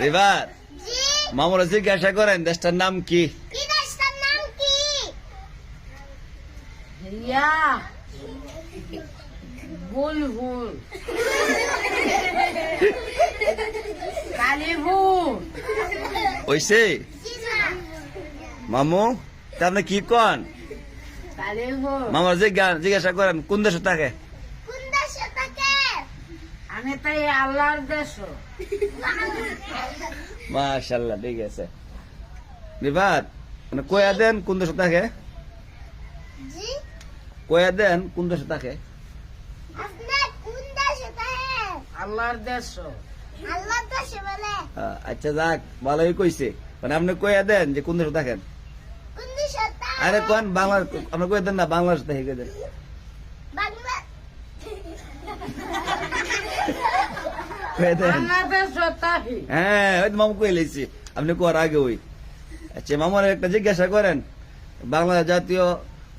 River মামুরা জিজ্ঞাসা করেন দেশটার নাম কি? ওইসে মামু তা আপনি কি কন? মামুরা জিজ্ঞাসা করেন কোন দেশে থাকে? আমি তাই আল্লাহর দেশ। মাশাআল্লাহ, ঠিক আছে। রিভার কয়া দেন কোন দেশে থাকে? কয়া দেন কোন দেশে থাকে? আল্লাহর দেশ। আচ্ছা যাক, ভালোই কইছে। মানে আপনি কয়া দেন যে কোন দেশে থাকেন? আরে কোন বাংলা, আপনি কয়ে দেন না বাংলাদেশ থেকে কয়ে দেন। হ্যাঁ, ওই মামু কয়ে লেছি, আপনি কোয়ার আগে ওই। আচ্ছা মামার একটা জিজ্ঞাসা করেন, বাংলাদেশ জাতীয়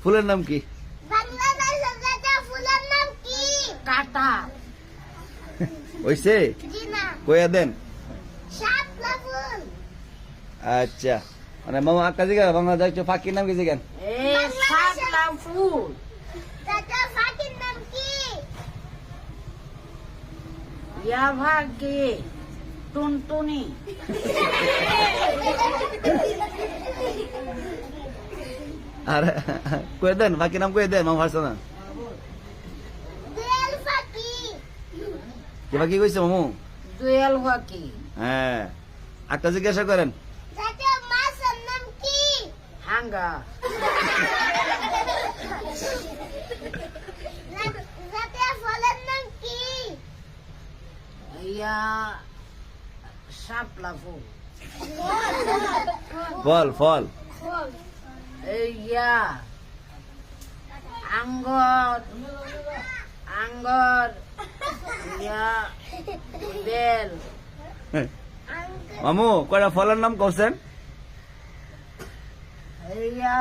ফুলের নাম কি? কাটা। ওইসে কয়া দেন। আচ্ছা মানে মামা আক্কা জিজ্ঞাসা বাংলাদেশ জাতীয় পাখির নাম কি জিজ্ঞান? ফুল। ইয়া ভাগ্যে টুনটুনি। আর কয়ে দেন পাখির নাম কয়ে দেন, মামা পারছে না। কি পাখি কইছে মামু? দোয়েল পাখি। হ্যাঁ, আক্কা জিজ্ঞাসা করেন। হাঙ্গা। ইয়া শাপলা ফুল। ফল ফল। ইয়া আঙ্গর। আঙ্গর। ইয়া বেল। মামু কয়টা ফলের নাম করছেন? ইয়া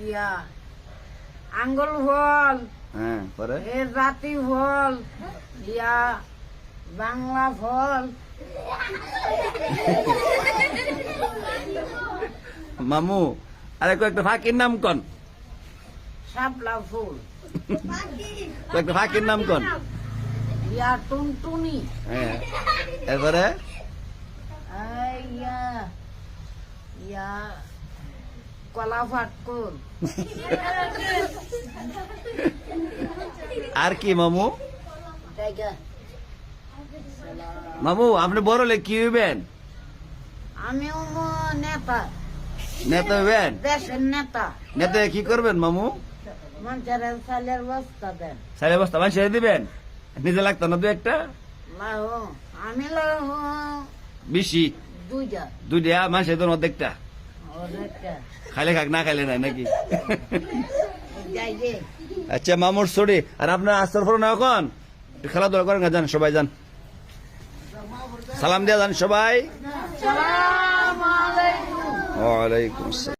ইয়া আঙ্গুল ফল। হ্যাঁ, পরে এ জাতি ফল। ইয়া বাংলা ফল। মামু আরে কয়েকটা ফাঁকির নাম কন। শাপলা ফুল। কয়েকটা ফাঁকির নাম কন। ইয়া টুনটুনি। হ্যাঁ, এরপরে ইয়া ইয়া কলা ফাটকুর। আর কি মামু? মামু আপনি বড় হলে কি হইবেন? আমিও নেতা। নেতা হইবেন? দেশের নেতা। নেতা কি করবেন মামু? মানুষের চালের বস্তা দেন। সাড়ে বস্তা মানুষের দিবেন? নিজে লাগতো না দু একটা? আমি বেশি দুইটা মানুষের দেন অর্ধেকটা। খাইলে খাক, না খাইলে নাই নাকি? আচ্ছা মামুর ছড়ি। আর আপনার আস্তর ফোন এখন খেলাধুলা করেন, যান সবাই যান, সালাম দিয়া যান সবাই। ওয়ালাইকুম আসসালাম।